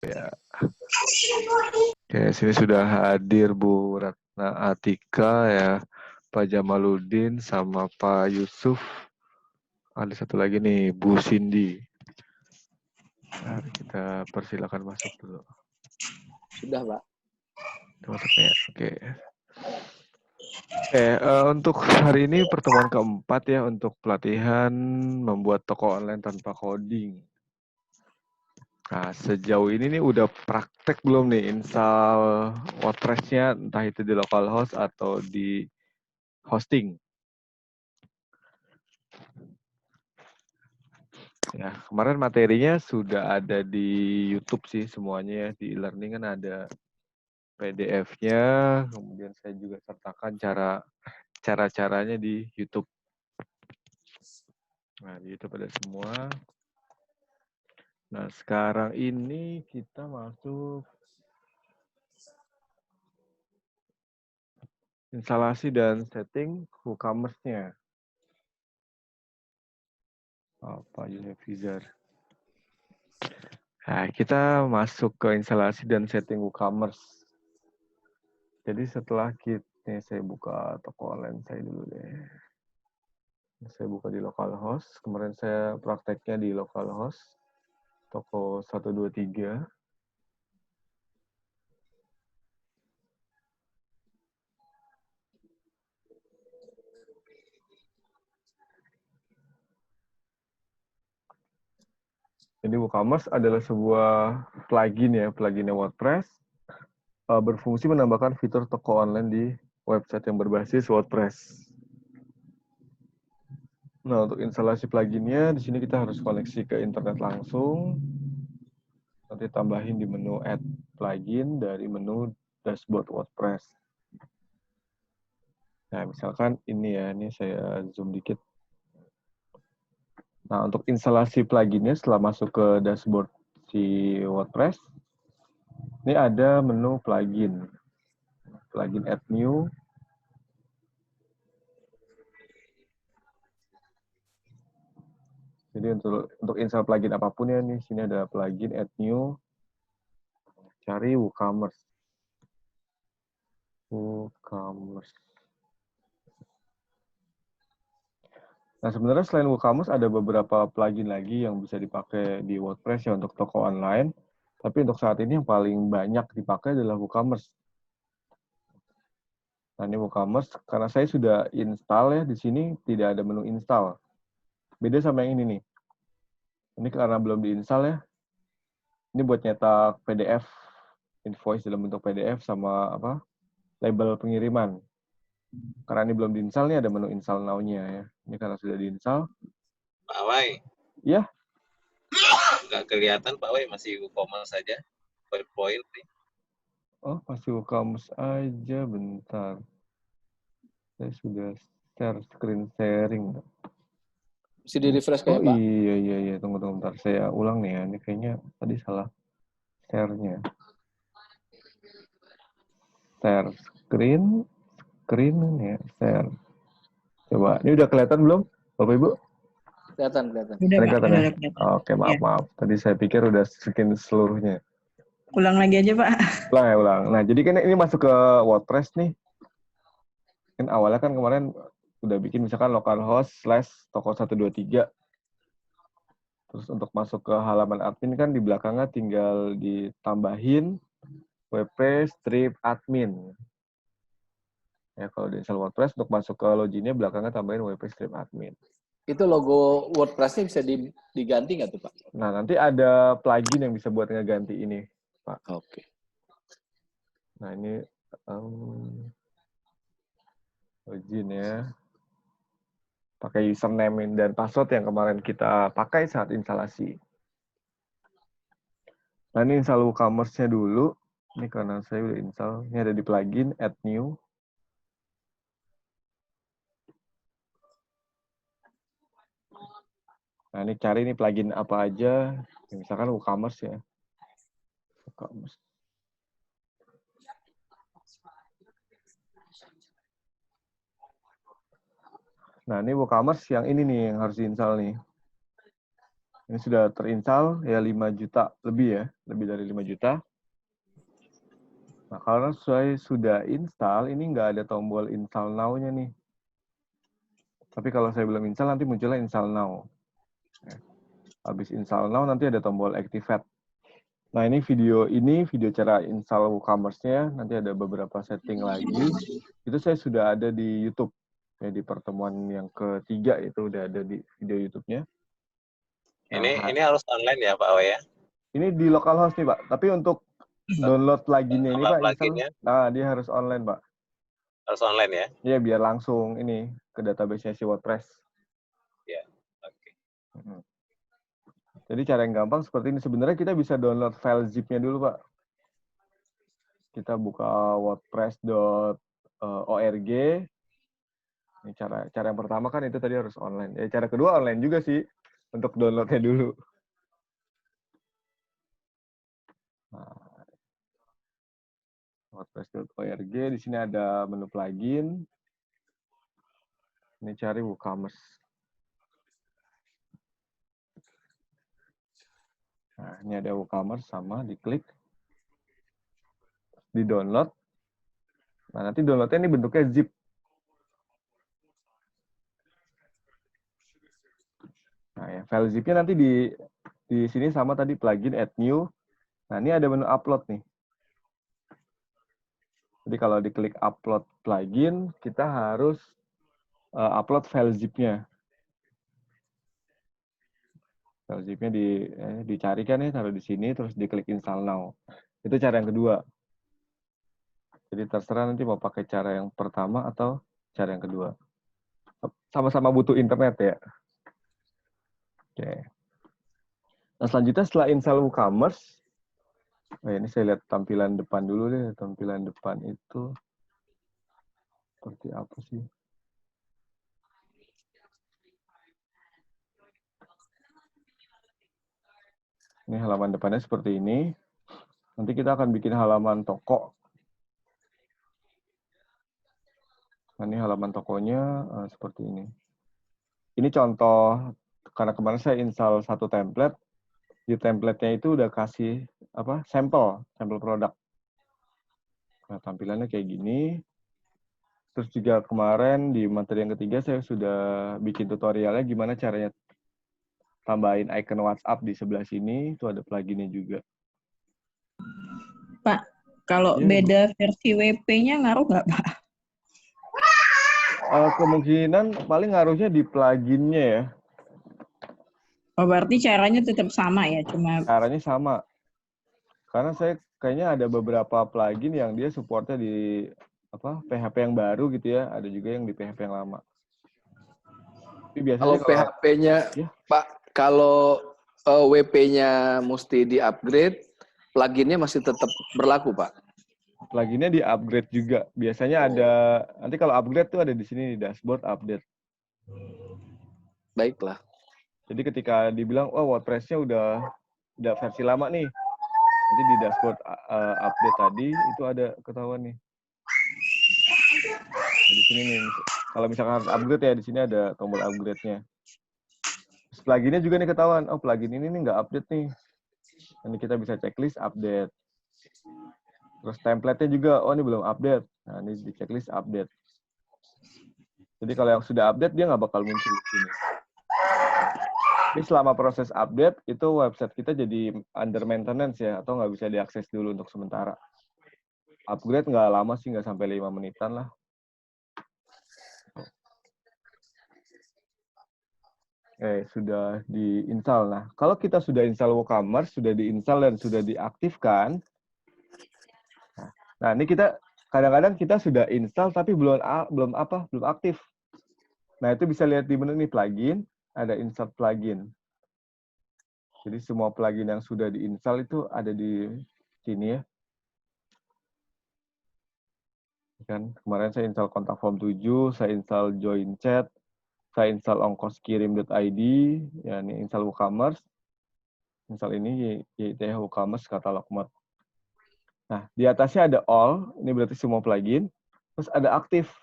ya. Oke, sini sudah hadir Bu Ratna Atika ya, Pak Jamaluddin sama Pak Yusuf. Ada satu lagi nih, Bu Cindy. Mari kita persilakan masuk dulu. Sudah, Pak. Masuknya, oke. Untuk hari ini pertemuan keempat ya untuk pelatihan membuat toko online tanpa coding. Nah, sejauh ini nih udah praktek belum nih install WordPress-nya, entah itu di localhost atau di hosting? Ya, kemarin materinya sudah ada di YouTube sih semuanya ya, di e-learning kan ada PDF-nya, kemudian saya juga sertakan cara-caranya di YouTube. Nah, di YouTube ada semua. Nah, sekarang ini kita masuk instalasi dan setting WooCommerce-nya. Apa Unifizer? Nah, kita masuk ke instalasi dan setting WooCommerce. Jadi setelah kita, saya buka toko online saya dulu deh. Saya buka di localhost. Kemarin saya prakteknya di localhost. Toko 123. Jadi WooCommerce adalah sebuah plugin ya, pluginnya WordPress. Berfungsi menambahkan fitur toko online di website yang berbasis WordPress. Nah, untuk instalasi pluginnya, di sini kita harus koneksi ke internet langsung. Nanti tambahin di menu Add Plugin dari menu Dashboard WordPress. Nah, misalkan ini ya, ini saya zoom dikit. Nah, untuk instalasi pluginnya setelah masuk ke dashboard si WordPress, ini ada menu plugin. Plugin Add New. Jadi untuk install plugin apapun ya, nih sini ada plugin Add New. Cari WooCommerce. WooCommerce. Nah, sebenarnya selain WooCommerce ada beberapa plugin lagi yang bisa dipakai di WordPress ya untuk toko online. Tapi untuk saat ini yang paling banyak dipakai adalah WooCommerce. Nah, ini WooCommerce karena saya sudah install ya, di sini tidak ada menu install. Beda sama yang ini nih. Ini karena belum diinstal ya. Ini buat nyetak PDF, invoice dalam bentuk PDF sama apa? Label pengiriman. Karena ini belum diinstal nih ada menu install now-nya ya. Ini karena sudah diinstal. Pak Wai. Iya. Nggak kelihatan Pak Wai, masih WooCommerce saja. PowerPoint nih. Oh, masih WooCommerce aja, bentar. Saya sudah share screen sharing. Mesti di-refresh kayak Oh Pak. iya. Tunggu bentar. Saya ulang nih ya. Ini kayaknya tadi salah share-nya. Share screen nih ya. Share. Coba, ini udah kelihatan belum, Bapak Ibu? Kelihatan. Udah ya? Oke, maaf. Tadi saya pikir udah screen seluruhnya. Ulang lagi aja, Pak. Ulang. Nah, jadi kan ini masuk ke WordPress nih. Kan awalnya kan kemarin udah bikin misalkan localhost/toko123. Terus untuk masuk ke halaman admin kan di belakangnya tinggal ditambahin wp strip admin. Ya, kalau di install WordPress untuk masuk ke loginnya belakangnya tambahin wp strip admin. Itu logo WordPress-nya bisa diganti nggak tuh, Pak? Nah, nanti ada plugin yang bisa buat ngeganti ini, Pak. Oke. Nah, ini login ya. Pakai username dan password yang kemarin kita pakai saat instalasi. Nah, ini install WooCommerce-nya dulu. Ini karena saya udah install. Ini ada di plugin, add new. Nah, ini cari nih plugin apa aja. Misalkan WooCommerce ya. WooCommerce. Nah, ini WooCommerce yang ini nih yang harus diinstal nih. Ini sudah terinstall ya 5 juta lebih ya, lebih dari 5 juta. Nah, kalau saya sudah install, ini nggak ada tombol install now-nya nih. Tapi kalau saya belum install, nanti munculnya install now. Habis install now, nanti ada tombol activate. Nah, ini video cara install WooCommerce-nya. Nanti ada beberapa setting lagi. Itu saya sudah ada di YouTube. Ya, di pertemuan yang ketiga itu udah ada di video YouTube-nya. Ini harus online ya Pak Wei ya? Ini di localhost nih Pak. Tapi untuk download plugin-nya ini Pak, Pluginnya nah dia harus online Pak. harus online ya? Iya, biar langsung ini ke database-nya si WordPress. Ya, oke. Jadi cara yang gampang seperti ini. Sebenarnya kita bisa download file zip-nya dulu Pak. Kita buka wordpress.org. Ini cara yang pertama kan itu tadi harus online. Ya, cara kedua online juga sih untuk download-nya dulu. Nah, wordpress.org, di sini ada menu plugin. Ini cari WooCommerce. Nah, ini ada WooCommerce sama, diklik. Di download. Nah, nanti download-nya ini bentuknya zip. Nah, ya, file zip-nya nanti di sini sama tadi plugin add new. Nah, ini ada menu upload nih. Jadi kalau diklik upload plugin, kita harus upload file zip-nya. File zip-nya dicarikan ya, taruh di sini, terus diklik install now. Itu cara yang kedua. Jadi terserah nanti mau pakai cara yang pertama atau cara yang kedua. Sama-sama butuh internet ya. Oke. Nah, selanjutnya setelah install WooCommerce, ini saya lihat tampilan depan dulu deh. Tampilan depan itu seperti apa sih? Ini halaman depannya seperti ini. Nanti kita akan bikin halaman toko. Nah, ini halaman tokonya seperti ini. Ini contoh, karena kemarin saya install satu template. Di template-nya itu udah kasih sampel produk. Nah, tampilannya kayak gini. Terus juga kemarin di materi yang ketiga saya sudah bikin tutorialnya gimana caranya tambahin icon WhatsApp di sebelah sini. Itu ada pluginnya juga. Pak, kalau Ya, beda versi WP-nya ngaruh nggak Pak? Kemungkinan paling ngaruhnya di pluginnya ya. Oh, berarti caranya tetap sama ya, cuma Caranya sama. Karena saya kayaknya ada beberapa plugin yang dia supportnya di PHP yang baru gitu ya, ada juga yang di PHP yang lama. Tapi biasanya Kalau PHP-nya, ya, Pak, kalau WP-nya mesti di-upgrade, pluginnya masih tetap berlaku, Pak? pluginnya di upgrade juga. Biasanya ada, nanti kalau upgrade tuh ada di sini di dashboard update. Baiklah. Jadi ketika dibilang, oh WordPress-nya udah versi lama nih, nanti di dashboard update tadi itu ada ketahuan nih. Nah, di sini nih, kalau misalkan harus upgrade ya di sini ada tombol upgrade-nya. Terus pluginnya juga nih ketahuan, oh plugin ini nih nggak update nih. Nanti kita bisa checklist update. Terus template-nya juga, oh ini belum update. Nah ini di checklist update. Jadi kalau yang sudah update dia nggak bakal muncul di sini. Tapi selama proses update itu website kita jadi under maintenance ya, atau nggak bisa diakses dulu untuk sementara. Upgrade nggak lama sih, nggak sampai 5 menitan lah. Sudah diinstal. Nah, kalau kita sudah install WooCommerce, sudah diinstal dan sudah diaktifkan. Nah, ini kita kadang-kadang kita sudah install tapi belum aktif. Nah, itu bisa lihat di menu ini plugin, ada insert plugin. Jadi semua plugin yang sudah diinstal itu ada di sini ya. Kan kemarin saya install kontak form 7, saya install join chat, saya install ongkoskirim.id, ya ini install WooCommerce. Install ini yaitu WooCommerce katalog mode. Nah, di atasnya ada all, ini berarti semua plugin. Terus ada aktif.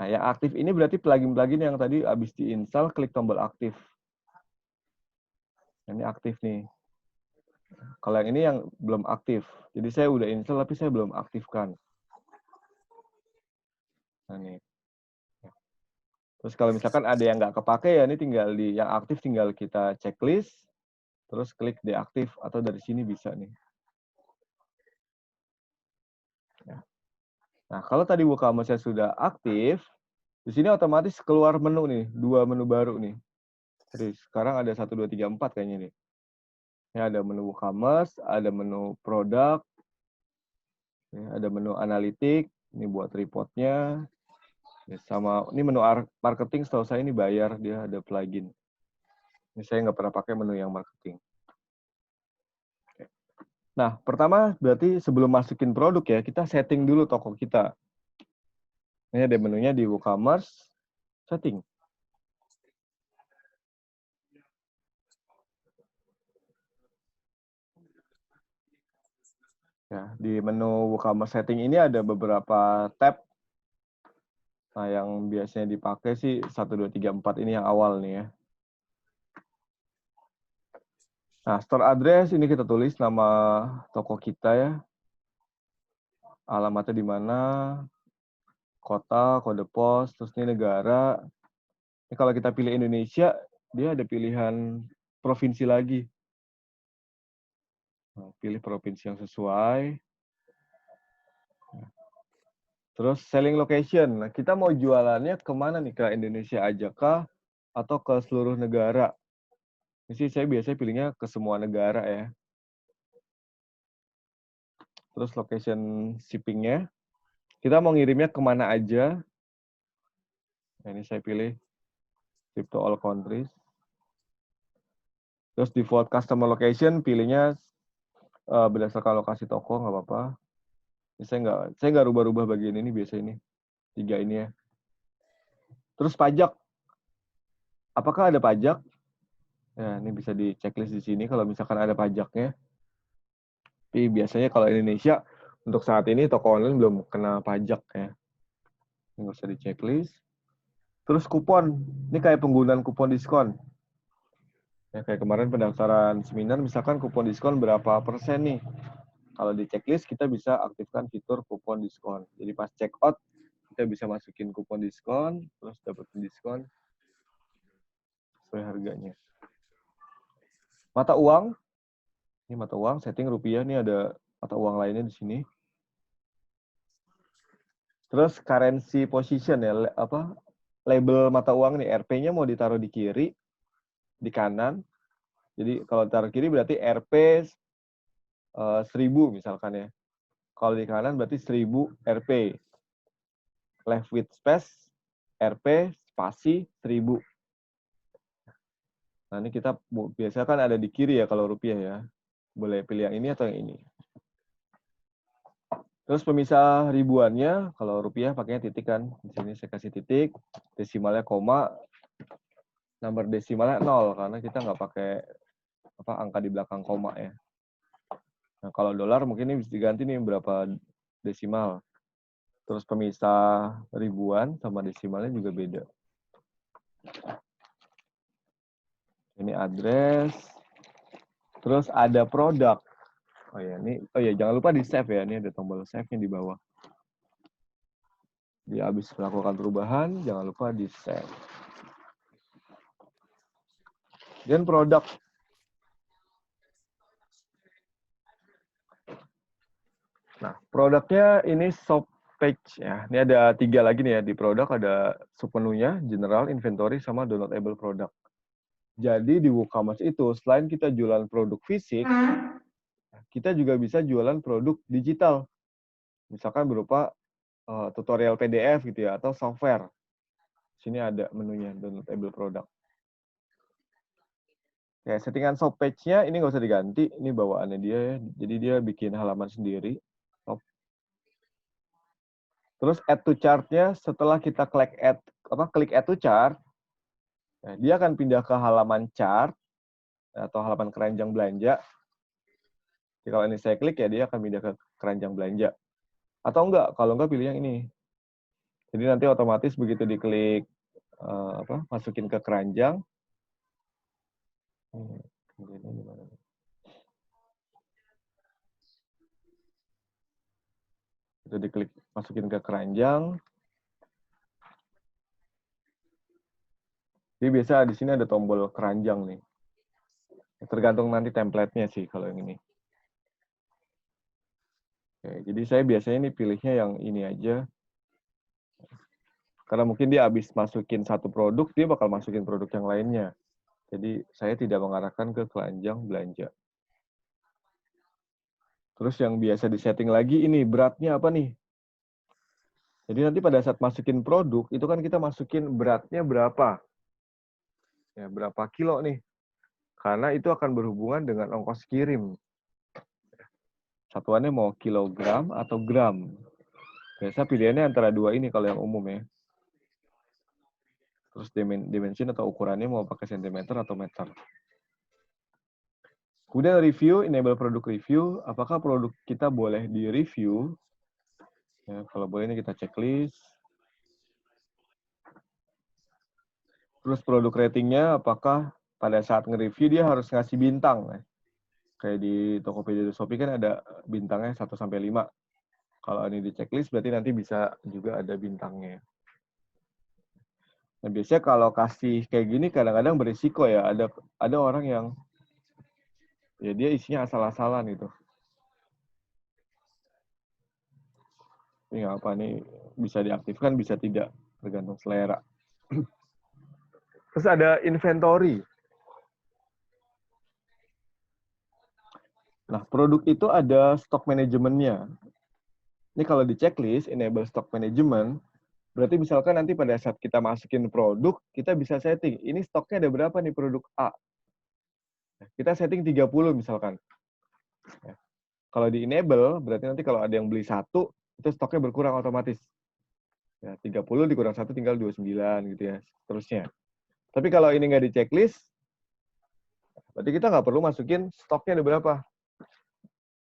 Nah, yang aktif ini berarti plugin-plugin yang tadi habis diinstal, klik tombol aktif. Ini aktif nih. Kalau yang ini yang belum aktif. Jadi saya udah install tapi saya belum aktifkan. Nah, nih. Terus kalau misalkan ada yang nggak kepake ya ini tinggal di yang aktif tinggal kita checklist, terus klik deaktif atau dari sini bisa nih. Ya. Nah kalau tadi WooCommerce sudah aktif, di sini otomatis keluar menu nih, 2 menu baru nih. Jadi sekarang ada 1, 2, 3, 4 kayaknya nih. Ini ada menu WooCommerce, ada menu produk, ada menu analitik, ini buat reportnya. Sama ini menu marketing, setahu saya ini bayar, dia ada plugin. Ini saya nggak pernah pakai menu yang marketing. Nah, pertama berarti sebelum masukin produk ya, kita setting dulu toko kita. Ini ada menunya di WooCommerce, setting. Ya, di menu WooCommerce setting ini ada beberapa tab. Nah, yang biasanya dipakai sih 1, 2, 3, 4 ini yang awal nih ya. Nah, store address ini kita tulis nama toko kita ya. Alamatnya di mana, kota, kode pos, terus ini negara. Ini kalau kita pilih Indonesia, dia ada pilihan provinsi lagi. Nah, pilih provinsi yang sesuai. Terus selling location. Nah, kita mau jualannya kemana nih? Ke Indonesia aja kah? Atau ke seluruh negara? Ini sih saya biasanya pilihnya ke semua negara ya. Terus location shipping-nya. Kita mau ngirimnya kemana aja. Nah, ini saya pilih ship to all countries. Terus default customer location pilihnya berdasarkan lokasi toko, nggak apa-apa. Saya nggak rubah-rubah bagian ini biasa ini. 3 ini ya. Terus pajak. Apakah ada pajak? Ya, ini bisa di checklist di sini kalau misalkan ada pajaknya. Tapi biasanya kalau Indonesia untuk saat ini toko online belum kena pajak ya. Ini nggak usah di checklist. Terus kupon. Ini kayak penggunaan kupon diskon. Ya, kayak kemarin pendaftaran seminar misalkan kupon diskon berapa persen nih. Kalau di checklist kita bisa aktifkan fitur kupon diskon. Jadi pas check out kita bisa masukin kupon diskon, terus dapetin diskon sesuai harganya. Mata uang, ini mata uang, setting rupiah, ini ada mata uang lainnya di sini. Terus currency position ya, label mata uang nih, RP-nya mau ditaruh di kiri, di kanan. Jadi kalau taruh kiri berarti RP 1000 misalkan ya. Kalau di kanan berarti 1000 RP. Left with space, RP, spasi, 1000. Nah, ini kita biasanya kan ada di kiri ya kalau rupiah ya. Boleh pilih yang ini atau yang ini. Terus pemisah ribuannya, kalau rupiah pakainya titik kan. Di sini saya kasih titik, desimalnya koma, nomor desimalnya 0, karena kita nggak pakai angka di belakang koma ya. Nah, kalau dolar mungkin ini bisa diganti nih berapa desimal. Terus pemisah ribuan sama desimalnya juga beda. Ini address. Terus ada produk. Oh ya, jangan lupa di save ya. Ini ada tombol save-nya di bawah. Di habis melakukan perubahan, jangan lupa di save. Dan produk. Nah, produknya ini shop page ya. Ini ada 3 lagi nih ya di produk, ada submenunya, general, inventory, sama downloadable product. Jadi di WooCommerce itu selain kita jualan produk fisik, kita juga bisa jualan produk digital. Misalkan berupa tutorial PDF gitu ya atau software. Sini ada menunya downloadable product. Ya, settingan shop page-nya ini nggak usah diganti, ini bawaannya dia ya. Jadi dia bikin halaman sendiri. Terus add to chart-nya setelah kita klik add to chart, nah, dia akan pindah ke halaman chart atau halaman keranjang belanja. Jadi kalau ini saya klik ya dia akan pindah ke keranjang belanja. Atau enggak, kalau enggak pilih yang ini. Jadi nanti otomatis begitu diklik masukin ke keranjang, Ini di mana? Itu diklik, masukin ke keranjang. Jadi biasa di sini ada tombol keranjang nih. Tergantung nanti template-nya sih kalau yang ini. Oke, jadi saya biasanya ini pilihnya yang ini aja. Karena mungkin dia habis masukin satu produk, dia bakal masukin produk yang lainnya. Jadi saya tidak mengarahkan ke keranjang belanja. Terus yang biasa disetting lagi ini beratnya apa nih? Jadi nanti pada saat masukin produk, itu kan kita masukin beratnya berapa. Ya, berapa kilo nih. Karena itu akan berhubungan dengan ongkos kirim. Satuannya mau kilogram atau gram. Biasa pilihannya antara dua ini kalau yang umum ya. Terus dimension atau ukurannya mau pakai sentimeter atau meter. Kemudian review, enable produk review. Apakah produk kita boleh di-review? Ya, kalau boleh ini kita checklist. Terus produk ratingnya, apakah pada saat nge-review dia harus ngasih bintang? Kayak di Tokopedia dan Shopee kan ada bintangnya 1-5. Kalau ini di checklist berarti nanti bisa juga ada bintangnya. Nah, biasanya kalau kasih kayak gini kadang-kadang berisiko ya. Ada orang yang ya dia isinya asal-asalan gitu. Ini nggak apa nih, bisa diaktifkan, bisa tidak, tergantung selera. Terus ada inventory. Nah, produk itu ada stock manajemennya. Ini kalau di checklist, enable stock management, berarti misalkan nanti pada saat kita masukin produk, kita bisa setting, ini stoknya ada berapa nih produk A. Kita setting 30 misalkan. Kalau di enable, berarti nanti kalau ada yang beli satu, itu stoknya berkurang otomatis. Ya, 30 dikurang 1 tinggal 29 gitu ya, seterusnya. Tapi kalau ini nggak di checklist, berarti kita nggak perlu masukin stoknya ada berapa.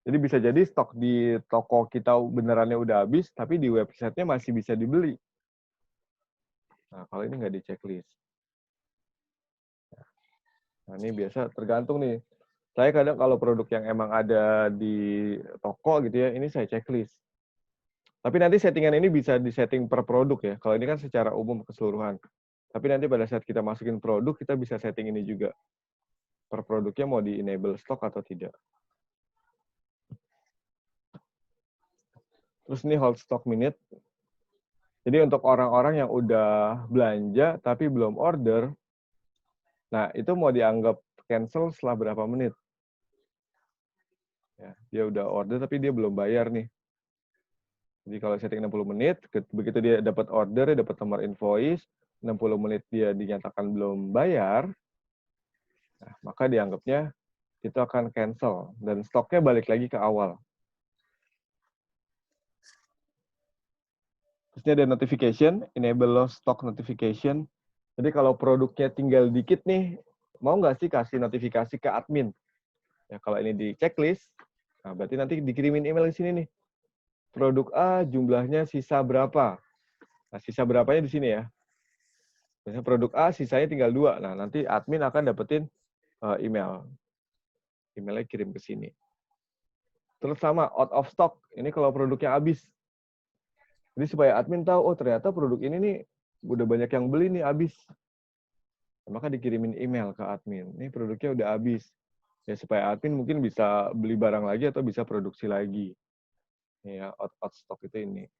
Jadi bisa jadi stok di toko kita benerannya udah habis, tapi di websitenya masih bisa dibeli. Nah, kalau ini nggak di checklist. Nah, ini biasa tergantung nih. Saya kadang kalau produk yang emang ada di toko gitu ya, ini saya checklist. Tapi nanti settingan ini bisa disetting per produk ya. Kalau ini kan secara umum keseluruhan. Tapi nanti pada saat kita masukin produk, kita bisa setting ini juga. Per produknya mau di enable stock atau tidak. Terus ini hold stock minute. Jadi untuk orang-orang yang udah belanja tapi belum order, nah itu mau dianggap cancel setelah berapa menit. Ya, dia udah order tapi dia belum bayar nih. Jadi kalau setting 60 menit, begitu dia dapat order, dapat nomor invoice, 60 menit dia dinyatakan belum bayar, nah, maka dianggapnya itu akan cancel. Dan stoknya balik lagi ke awal. Terus ini ada notification, enable lost stock notification. Jadi kalau produknya tinggal dikit nih, mau nggak sih kasih notifikasi ke admin? Ya, kalau ini di checklist, nah berarti nanti dikirimin email di sini nih. Produk A jumlahnya sisa berapa? Nah, sisa berapanya di sini ya. Misalnya produk A sisanya tinggal 2. Nah, nanti admin akan dapetin email. Emailnya kirim ke sini. Terus sama out of stock. Ini kalau produknya habis. Jadi supaya admin tahu, oh ternyata produk ini nih udah banyak yang beli nih habis. Maka dikirimin email ke admin. Ini produknya udah habis. Ya supaya admin mungkin bisa beli barang lagi atau bisa produksi lagi. Ya, out stock itu ini.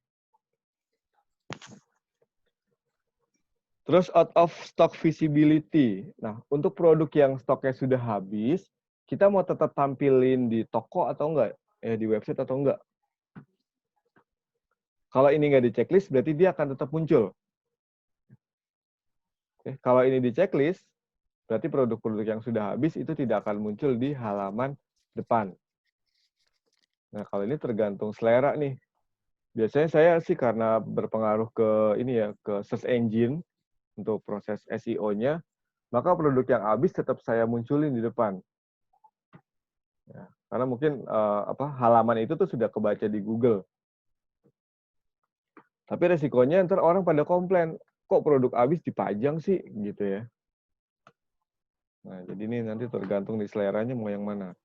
Terus out of stock visibility. Nah, untuk produk yang stoknya sudah habis, kita mau tetap tampilin di toko atau enggak? Di website atau enggak? Kalau ini nggak di checklist, berarti dia akan tetap muncul. Kalau ini di checklist, berarti produk-produk yang sudah habis itu tidak akan muncul di halaman depan. Nah, kalau ini tergantung selera nih. Biasanya saya sih karena berpengaruh ke ini ya, ke search engine untuk proses SEO-nya, maka produk yang habis tetap saya munculin di depan. Ya, karena mungkin halaman itu tuh sudah kebaca di Google. Tapi resikonya ntar orang pada komplain, kok produk habis dipajang sih gitu ya. Nah, jadi ini nanti tergantung di seleranya mau yang mana.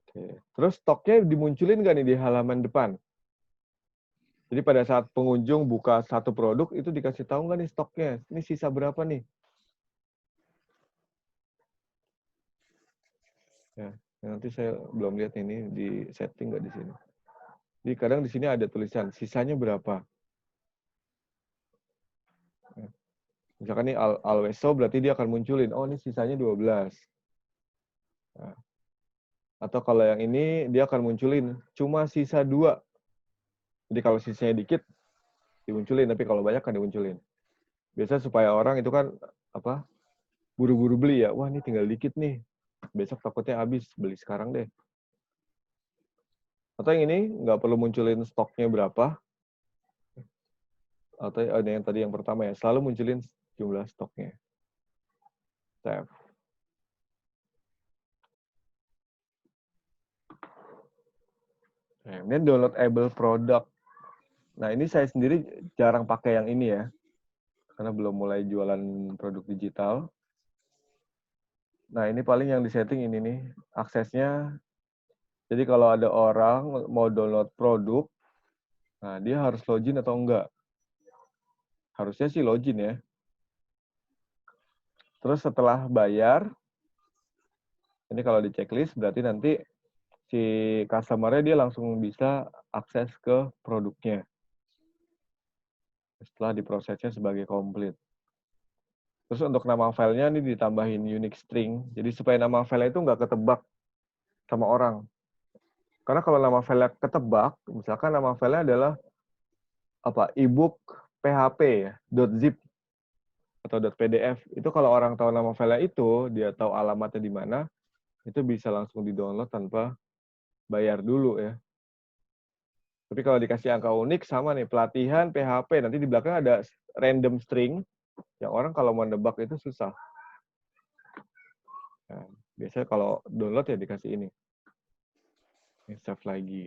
Oke. Terus stoknya dimunculin nggak nih di halaman depan? Jadi pada saat pengunjung buka satu produk, itu dikasih tahu nggak nih stoknya? Ini sisa berapa nih? Ya, nanti saya belum lihat ini di setting nggak di sini. Jadi kadang di sini ada tulisan sisanya berapa. Ya. Misalkan nih always so berarti dia akan munculin, oh ini sisanya 12. Nah, atau kalau yang ini dia akan munculin cuma sisa 2. Jadi kalau sisanya dikit dimunculin, tapi kalau banyak kan dimunculin. Biasa supaya orang itu kan apa? Buru-buru beli ya. Wah, ini tinggal dikit nih. Besok takutnya habis, beli sekarang deh. Atau yang ini nggak perlu munculin stoknya berapa. Atau ada yang tadi yang pertama ya, selalu munculin jumlah stoknya. Save. Kemudian downloadable product. Nah, ini saya sendiri jarang pakai yang ini ya. Karena belum mulai jualan produk digital. Nah, ini paling yang disetting ini nih. Aksesnya, jadi kalau ada orang mau download produk, nah dia harus login atau enggak? Harusnya sih login ya. Terus setelah bayar, ini kalau di checklist berarti nanti si customer-nya dia langsung bisa akses ke produknya. Setelah diprosesnya sebagai komplit. Terus untuk nama filenya ini ditambahin unique string. Jadi supaya nama file itu nggak ketebak sama orang. Karena kalau nama file ketebak, misalkan nama filenya adalah apa ebook php ya, .zip atau .pdf. Itu kalau orang tahu nama file itu, dia tahu alamatnya di mana, itu bisa langsung di-download tanpa bayar dulu ya. Tapi kalau dikasih angka unik sama nih, pelatihan PHP, nanti di belakang ada random string, yang orang kalau mau nebak itu susah. Nah, biasanya kalau download ya dikasih ini. Ini save lagi.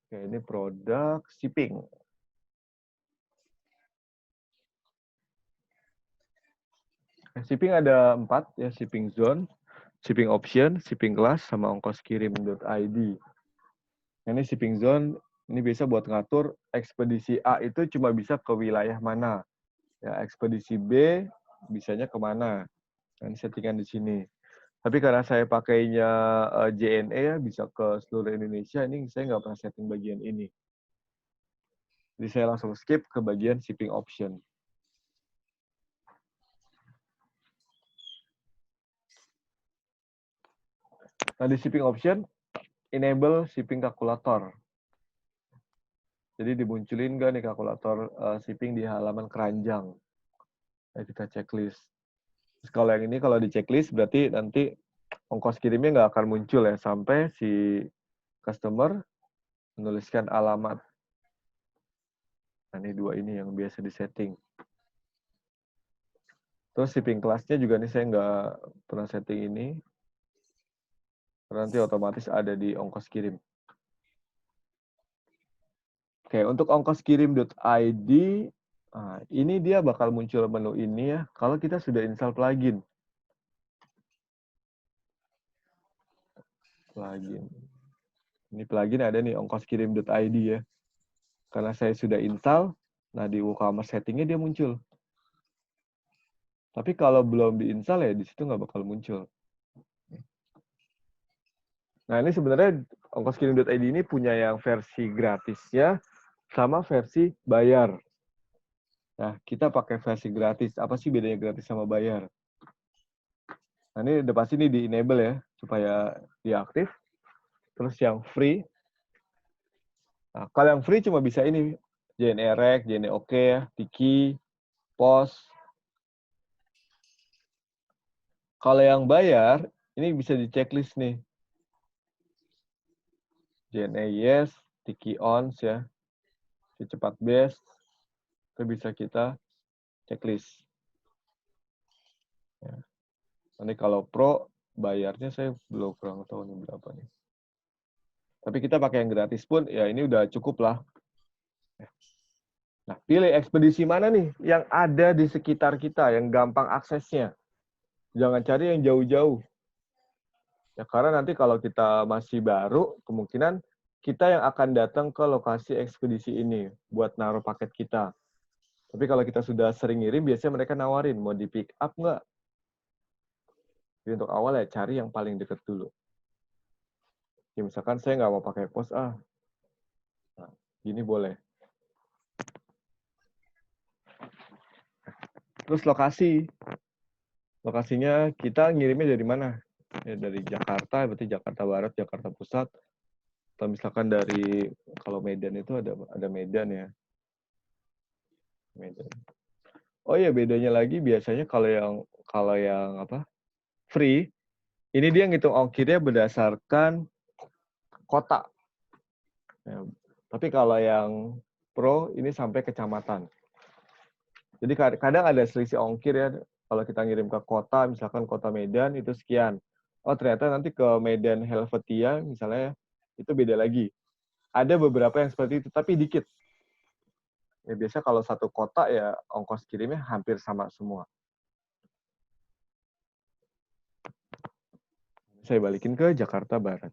Oke, ini produk shipping. Shipping ada 4 ya, shipping zone, shipping option, shipping class, sama ongkos kirim.id. Ini shipping zone, ini biasa buat ngatur ekspedisi A itu cuma bisa ke wilayah mana. Ya, ekspedisi B bisanya kemana. Nah, ini settingan di sini. Tapi karena saya pakainya JNE ya, bisa ke seluruh Indonesia, ini saya nggak pernah setting bagian ini. Jadi saya langsung skip ke bagian shipping option. Nah, di shipping option, enable shipping calculator. Jadi dimunculin nggak nih kalkulator shipping di halaman keranjang. Nah, kita checklist. Terus kalau yang ini, kalau di checklist, berarti nanti ongkos kirimnya nggak akan muncul ya, sampai si customer menuliskan alamat. Nah, ini 2 ini yang biasa disetting. Terus shipping class-nya juga nih saya nggak pernah setting ini. Karena nanti otomatis ada di ongkos kirim. Oke, untuk ongkos kirim.id, nah, ini dia bakal muncul menu ini ya, kalau kita sudah install plugin. Plugin. Ini plugin ada nih ongkos kirim.id ya. Karena saya sudah install, nah di WooCommerce settingnya dia muncul. Tapi kalau belum diinstal ya di situ nggak bakal muncul. Nah ini sebenarnya ongkos kirim.id ini punya yang versi gratisnya sama versi bayar. Nah kita pakai versi gratis. Apa sih bedanya gratis sama bayar? Nah ini udah pasti ini di enable ya supaya dia aktif. Terus yang free. Nah kalau yang free cuma bisa ini JNE Rec, JNE OK, Tiki, Post. Kalau yang bayar, ini bisa di checklist nih. JNE Yes, Tiki Ons ya. Si cepat best. Itu bisa kita checklist. Ya. Nanti kalau pro, bayarnya saya belum kurang tahu nih berapa nih. Tapi kita pakai yang gratis pun, ya ini udah cukup lah. Nah, pilih ekspedisi mana nih yang ada di sekitar kita, yang gampang aksesnya. Jangan cari yang jauh-jauh. Ya, karena nanti kalau kita masih baru, kemungkinan kita yang akan datang ke lokasi ekspedisi ini buat naruh paket kita. Tapi kalau kita sudah sering ngirim, biasanya mereka nawarin, mau di pick up nggak? Jadi untuk awal ya cari yang paling deket dulu. Ya, misalkan saya nggak mau pakai pos, nah, gini boleh. Terus lokasi. Lokasinya kita ngirimnya dari mana? Ya, dari Jakarta, berarti Jakarta Barat, Jakarta Pusat. Atau misalkan dari, kalau Medan itu ada Medan ya. Medan. Oh iya, bedanya lagi biasanya kalau yang apa? Free, ini dia ngitung ongkirnya berdasarkan kota. Ya, tapi kalau yang pro ini sampai kecamatan. Jadi kadang ada selisih ongkir ya. Kalau kita ngirim ke kota, misalkan kota Medan itu sekian. Oh ternyata nanti ke Medan Helvetia misalnya itu beda lagi. Ada beberapa yang seperti itu, tapi dikit. Ya biasa kalau satu kota ya ongkos kirimnya hampir sama semua. Saya balikin ke Jakarta Barat.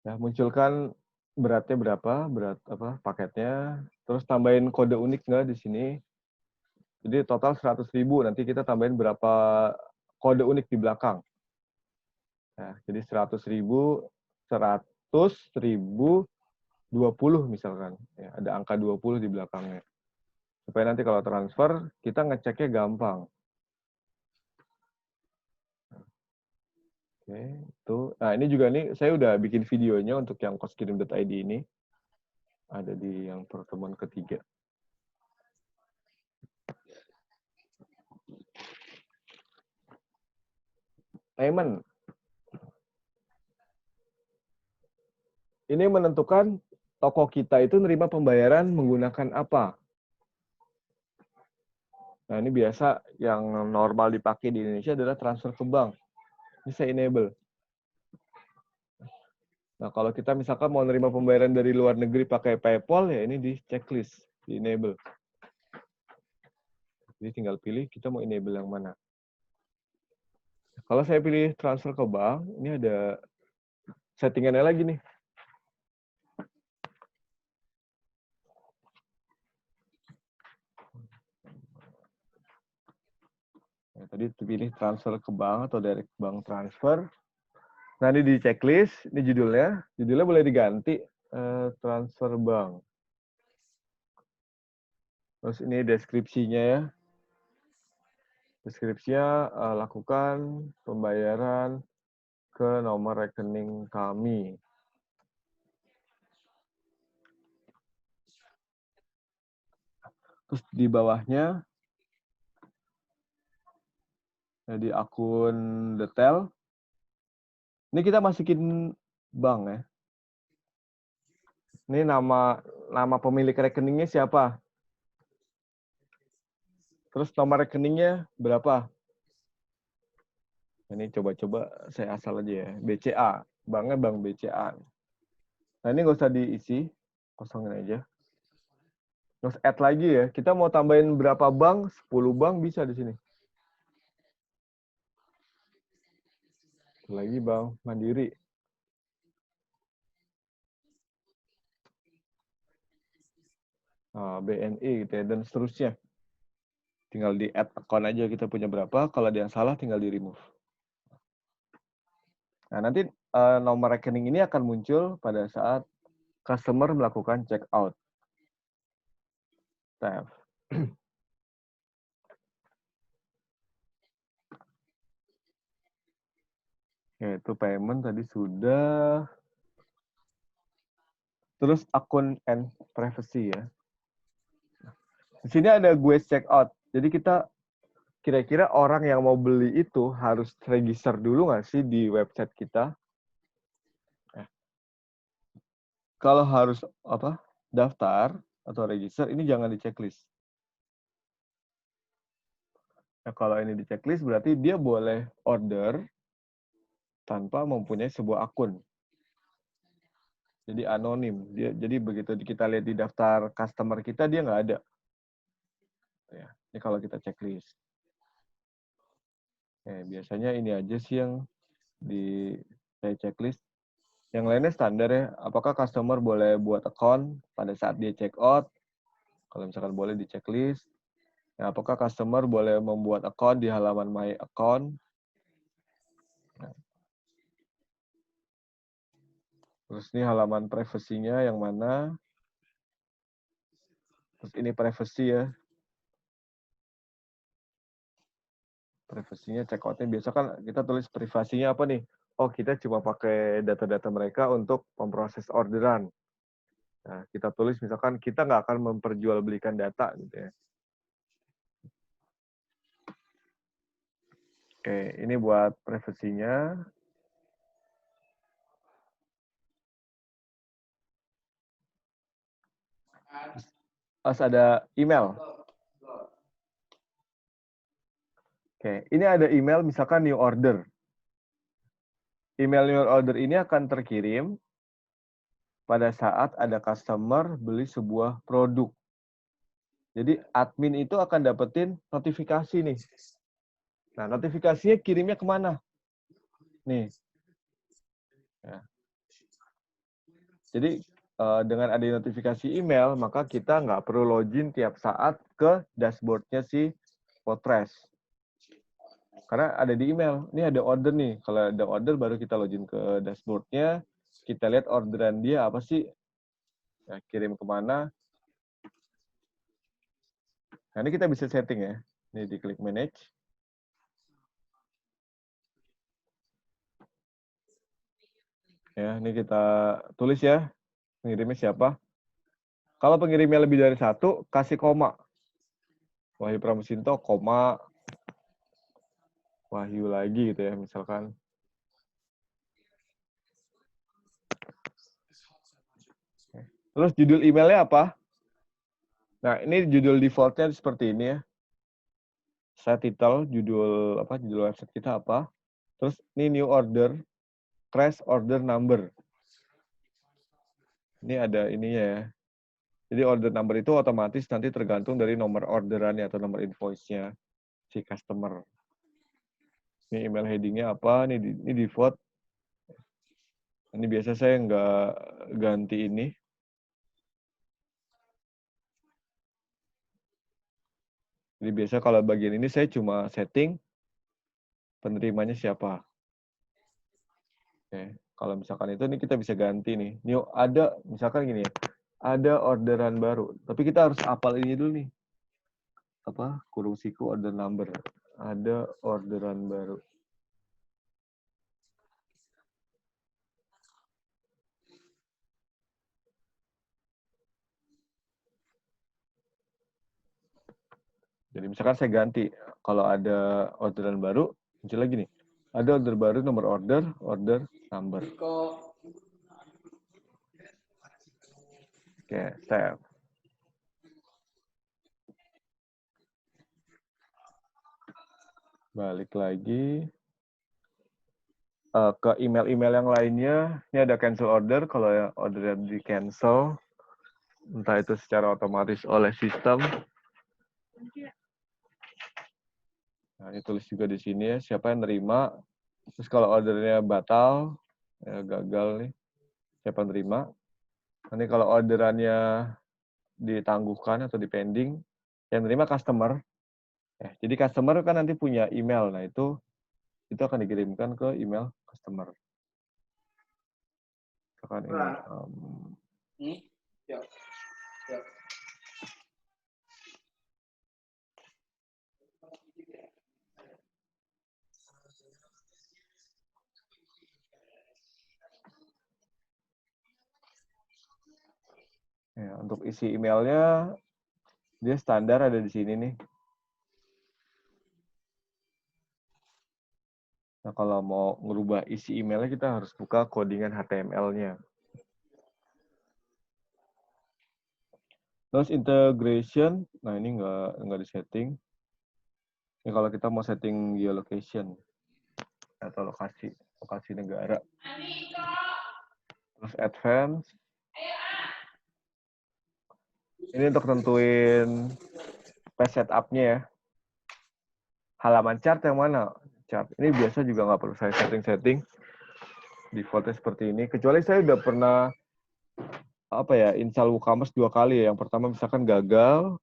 Nah, munculkan beratnya berapa, berat apa paketnya, terus tambahin kode unik nggak di sini. Jadi total 100.000, nanti kita tambahin berapa kode unik di belakang. Nah, jadi 100.000, 100.020 misalkan. Ya, ada angka 20 di belakangnya. Supaya nanti kalau transfer, kita ngeceknya gampang. Oke, itu. Nah, ini juga nih, saya udah bikin videonya untuk yang koskirim.id ini. Ada di yang pertemuan ketiga. Payment. Ini menentukan toko kita itu nerima pembayaran menggunakan apa. Nah, ini biasa yang normal dipakai di Indonesia adalah transfer ke bank. Ini saya enable. Nah, kalau kita misalkan mau nerima pembayaran dari luar negeri pakai PayPal, ya ini di checklist, di enable. Jadi tinggal pilih kita mau enable yang mana. Kalau saya pilih transfer ke bank, ini ada settingannya lagi nih. Nah, tadi pilih transfer ke bank atau direct bank transfer. Nah, ini di checklist, ini judulnya. Judulnya boleh diganti, transfer bank. Terus ini deskripsinya ya. Deskripsinya, lakukan pembayaran ke nomor rekening kami. Terus di bawahnya, di akun detail, ini kita masukin bank ya. Ini nama pemilik rekeningnya siapa? Terus nomor rekeningnya berapa? Ini coba-coba saya asal aja ya. BCA. Banknya bank BCA. Nah ini nggak usah diisi. Kosongin aja. Terus add lagi ya. Kita mau tambahin berapa bank? 10 bank bisa di sini. Lagi Bank Mandiri. BNI gitu ya, dan seterusnya. Tinggal di add account aja kita punya berapa. Kalau ada yang salah tinggal di remove. Nah, nanti nomor rekening ini akan muncul pada saat customer melakukan check out. Tab. Yaitu payment tadi sudah. Terus akun and privacy ya. Di sini ada gue check out. Jadi kita kira-kira orang yang mau beli itu harus register dulu nggak sih di website kita? Kalau harus daftar atau register, ini jangan di checklist. Nah, kalau ini di checklist berarti dia boleh order tanpa mempunyai sebuah akun. Jadi anonim. Jadi begitu kita lihat di daftar customer kita, dia nggak ada. Ya, ini kalau kita checklist. Biasanya ini aja sih yang di saya checklist. Yang lainnya standar ya. Apakah customer boleh buat account pada saat dia check out? Kalau misalkan boleh di checklist. Nah, apakah customer boleh membuat account di halaman My Account? Nah, terus ini halaman privacy-nya yang mana? Terus ini privacy ya. Privasinya checkout-nya biasa kan kita tulis privasinya apa nih? Oh, kita cuma pakai data-data mereka untuk memproses orderan. Nah, kita tulis misalkan kita nggak akan memperjualbelikan data gitu ya. Oke, ini buat privasinya. Terus ada email. Oke, ini ada email misalkan new order. Email new order ini akan terkirim pada saat ada customer beli sebuah produk. Jadi admin itu akan dapetin notifikasi nih. Nah, notifikasinya kirimnya kemana? Nih. Ya. Jadi dengan ada notifikasi email, maka kita nggak perlu login tiap saat ke dashboard-nya si Potres. Karena ada di email. Ini ada order nih. Kalau ada order, baru kita login ke dashboard-nya. Kita lihat orderan dia apa sih. Ya, kirim kemana. Nah, ini kita bisa setting ya. Ini diklik manage. Ya, ini kita tulis ya. Pengirimnya siapa. Kalau pengirimnya lebih dari satu, kasih koma. Wahyu Pramusinto, koma. Wahyu lagi gitu ya, misalkan. Terus judul emailnya apa? Nah, ini judul defaultnya seperti ini ya. Saya title, judul website kita apa. Terus ini new order, crash order number. Ini ada ininya ya. Jadi order number itu otomatis nanti tergantung dari nomor orderannya atau nomor invoice-nya si customer. Ini email heading-nya apa? Ini default. Ini biasa saya nggak ganti ini. Jadi biasa kalau bagian ini saya cuma setting penerimanya siapa. Oke. Kalau misalkan itu nih kita bisa ganti nih. New ada misalkan gini ya. Ada orderan baru, tapi kita harus hafal ini dulu nih. Apa? Kurung siku order number. Ada orderan baru. Jadi misalkan saya ganti, kalau ada orderan baru, muncul lagi nih. Ada order baru, nomor order number. Oke, save. Balik lagi ke email-email yang lainnya. Ini ada cancel order. Kalau yang order di cancel, entah itu secara otomatis oleh sistem. Nah, ini tulis juga di sini ya, siapa yang nerima. Terus kalau ordernya batal, ya gagal nih, siapa yang nerima. Nanti kalau orderannya ditangguhkan atau dipending, yang nerima customer. Jadi customer kan nanti punya email, nah itu akan dikirimkan ke email customer. Misalkan ini. Ya, untuk isi emailnya, dia standar ada di sini nih. Nah, kalau mau ngerubah isi emailnya, kita harus buka codingan HTML-nya. Terus integration, nah ini nggak di-setting. Ini kalau kita mau setting geolocation atau lokasi negara. Terus advance, Ini untuk tentuin page setup-nya ya. Halaman chart yang mana? Chart. Ini biasa juga nggak perlu saya setting-setting. Defaultnya seperti ini. Kecuali saya udah pernah install WooCommerce 2 kali ya. Yang pertama misalkan gagal,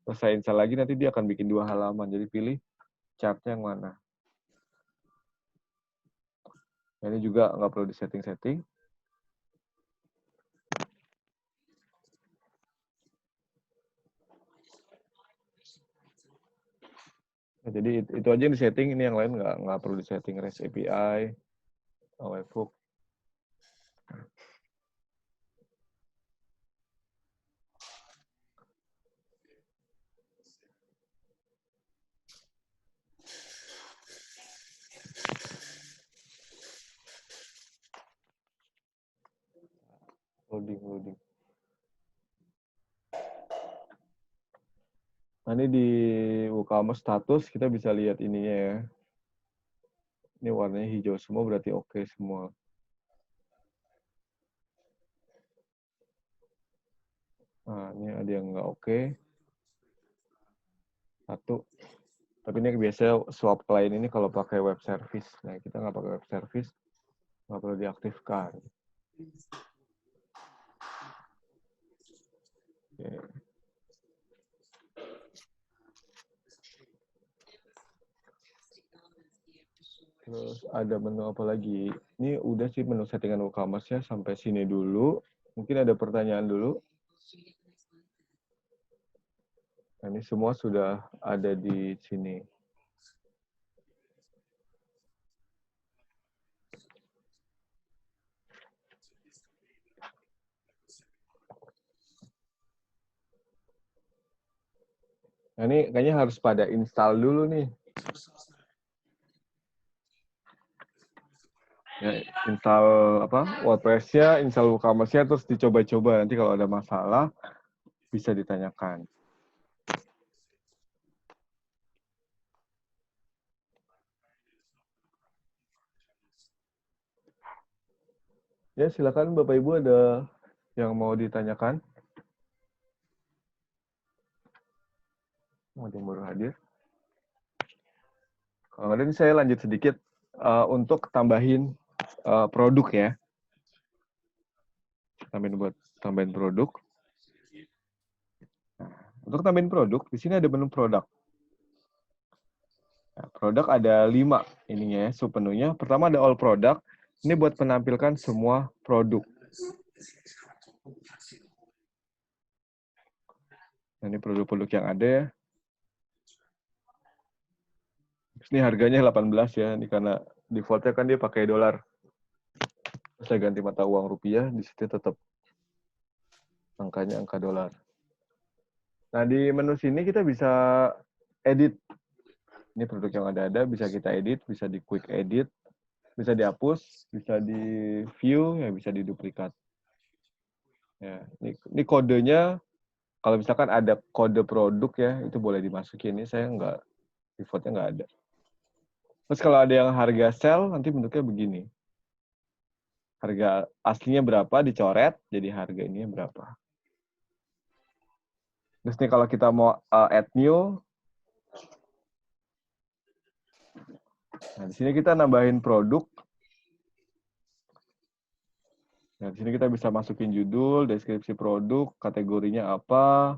terus saya install lagi, nanti dia akan bikin 2 halaman. Jadi pilih chartnya yang mana. Nah, ini juga nggak perlu disetting-setting. Nah, jadi itu aja yang disetting, ini yang lain nggak perlu disetting. REST API, webhook. Loading. Nah, ini di WooCommerce status kita bisa lihat ininya ya. Ini warnanya hijau semua, berarti oke semua. Nah, ini ada yang nggak oke. 1. Tapi ini biasanya swap client ini kalau pakai web service. Nah, kita nggak pakai web service, nggak perlu diaktifkan. Oke. Terus ada menu apa lagi? Ini udah sih menu settingan WooCommerce-nya sampai sini dulu. Mungkin ada pertanyaan dulu. Nah, ini semua sudah ada di sini. Nah, ini kayaknya harus pada install dulu nih. Ya, install WordPress-nya, install WooCommerce-nya, terus dicoba-coba. Nanti kalau ada masalah, bisa ditanyakan. Ya, silakan Bapak Ibu, ada yang mau ditanyakan? Ada yang baru hadir? Kalau ada, saya lanjut sedikit untuk tambahin produk ya. Tambahin produk. Nah, untuk tambahin produk, di sini ada menu produk. Nah, produk ada 5 ininya ya, submenunya. Pertama ada all product. Ini buat menampilkan semua produk. Nah, ini produk-produk yang ada ya. Ini harganya 18 ya, ini karena defaultnya kan dia pakai dolar. Saya ganti mata uang rupiah, di situ tetap angkanya angka dolar. Nah, di menu sini kita bisa edit. Ini produk yang ada bisa kita edit, bisa di quick edit, bisa dihapus, bisa di view, ya bisa diduplikat. Ya, ini kodenya, kalau misalkan ada kode produk ya, itu boleh dimasukin. Ini saya defaultnya nggak ada. Terus kalau ada yang harga sell, nanti bentuknya begini. Harga aslinya berapa, dicoret, jadi harga ini berapa. Terus nih kalau kita mau add new, nah di sini kita nambahin produk. Nah, di sini kita bisa masukin judul, deskripsi produk, kategorinya apa,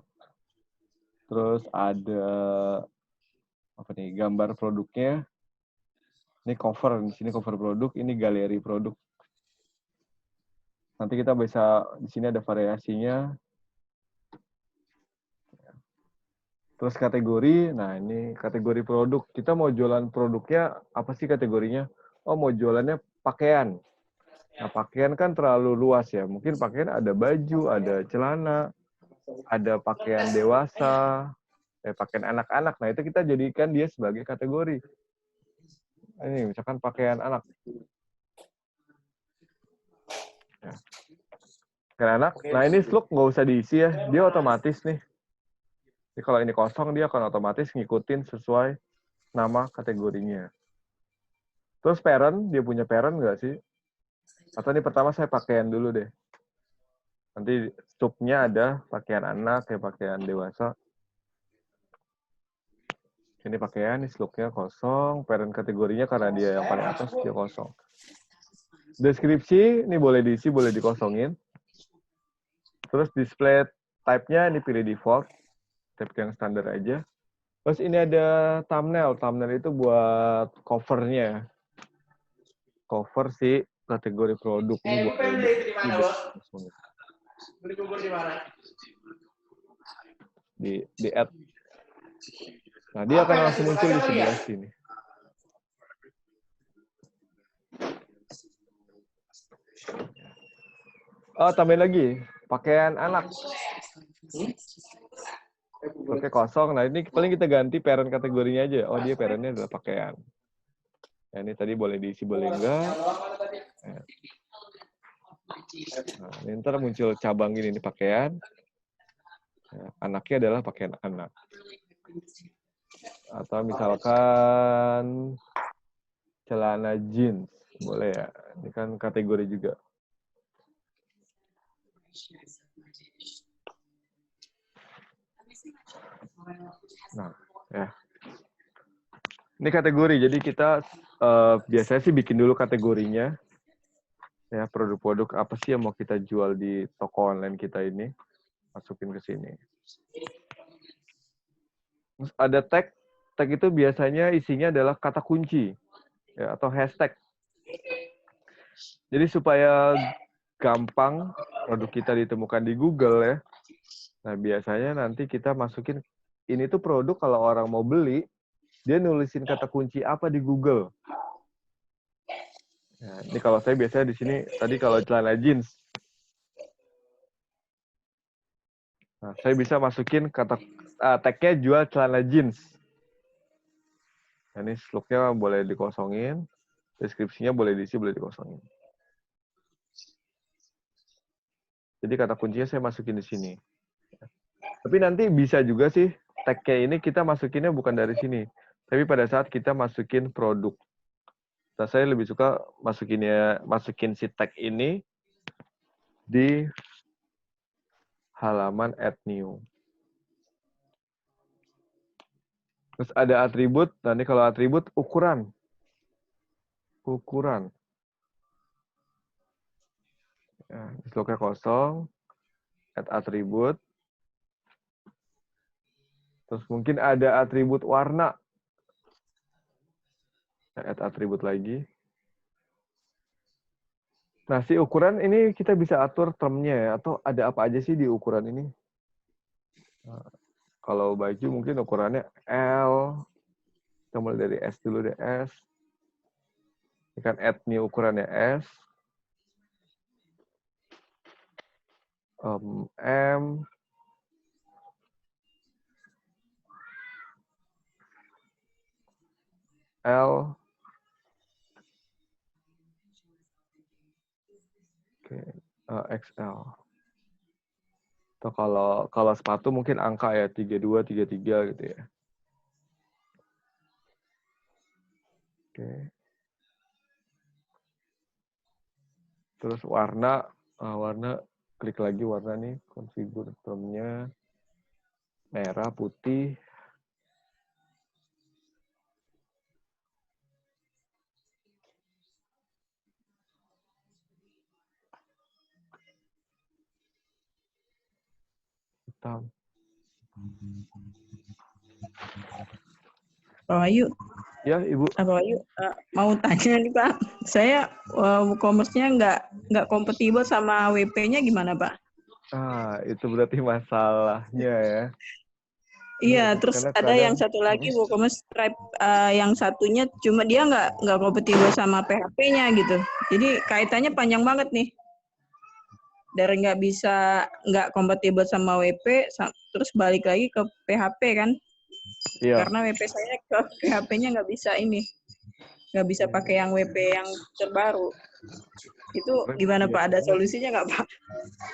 terus ada gambar produknya. Ini cover, di sini cover produk, ini galeri produk. Nanti kita bisa, di sini ada variasinya. Terus kategori, nah ini kategori produk. Kita mau jualan produknya, apa sih kategorinya? Oh, mau jualannya pakaian. Nah, pakaian kan terlalu luas ya. Mungkin pakaian ada baju, ada celana, ada pakaian dewasa, pakaian anak-anak. Nah, itu kita jadikan dia sebagai kategori. Ini misalkan pakaian anak. Ya. Pakaian anak. Nah, ini slug nggak usah diisi ya. Dia otomatis nih. Jadi kalau ini kosong, dia akan otomatis ngikutin sesuai nama kategorinya. Terus parent, dia punya parent nggak sih? Atau ini pertama saya pakaian dulu deh. Nanti subnya ada pakaian anak, kayak pakaian dewasa. Ini pakaian, ini slugnya kosong. Parent kategorinya karena dia yang paling atas, dia kosong. Deskripsi, ini boleh diisi, boleh dikosongin. Terus display type-nya, ini pilih default. Type yang standar aja. Terus ini ada thumbnail. Thumbnail itu buat cover-nya. Cover si kategori produk. Ini buat Beli bubur di mana? Di add. Nah, dia akan langsung muncul di sebelah sini. Oh, tambahin lagi. Pakaian anak. Oke, kosong. Nah, ini paling kita ganti parent kategorinya aja. Oh, dia parentnya adalah pakaian. Ya, ini tadi boleh diisi, boleh enggak. Nah, ini ntar muncul cabang gini, ini pakaian. Ya, anaknya adalah pakaian anak. Atau misalkan celana jeans. Boleh ya. Ini kan kategori juga. Nah, ya. Ini kategori. Jadi kita biasanya sih bikin dulu kategorinya. Ya, produk-produk apa sih yang mau kita jual di toko online kita ini. Masukin ke sini. Terus ada tag. Tag itu biasanya isinya adalah kata kunci. Ya, atau hashtag. Jadi supaya gampang produk kita ditemukan di Google ya. Nah, biasanya nanti kita masukin, ini tuh produk kalau orang mau beli, dia nulisin kata kunci apa di Google. Nah, ini kalau saya biasanya di sini, tadi kalau celana jeans. Nah, saya bisa masukin kata tag-nya jual celana jeans. Nah, ini slugnya boleh dikosongin, deskripsinya boleh diisi, boleh dikosongin. Jadi kata kuncinya saya masukin di sini. Tapi nanti bisa juga sih tag-nya ini kita masukinnya bukan dari sini. Tapi pada saat kita masukin produk. Nah, saya lebih suka masukin si tag ini di halaman add new. Terus ada atribut. Nah, ini kalau atribut ukuran. Ukuran. Nah, slugnya kosong. Add atribut. Terus mungkin ada atribut warna. Add atribut lagi. Nah, si ukuran ini kita bisa atur termnya ya. Atau ada apa aja sih di ukuran ini. Nah, kalau baju mungkin ukurannya L. Kita mulai dari S dulu deh, S. Ini kan add new ukurannya S. M. L. Oke, XL. Atau kalau sepatu mungkin angka ya 32, 33 gitu ya. Oke. Terus warna klik lagi warna nih, configure termnya merah, putih. Hitam. Pak Wahyu, Ya, Ibu. Pak Wahyu, mau tanya nih Pak, saya e-commerce-nya nggak kompatibel sama WP-nya gimana Pak? Itu berarti masalahnya ya. Iya, terus Karena ada yang satu lagi WooCommerce Stripe, yang satunya cuma dia nggak kompatibel sama PHP-nya gitu. Jadi kaitannya panjang banget nih. Dari nggak kompatibel sama WP, terus balik lagi ke PHP kan? Iya. Karena WP saya ke PHP-nya nggak bisa pakai yang WP yang terbaru. Itu gimana Pak? Ada solusinya nggak Pak?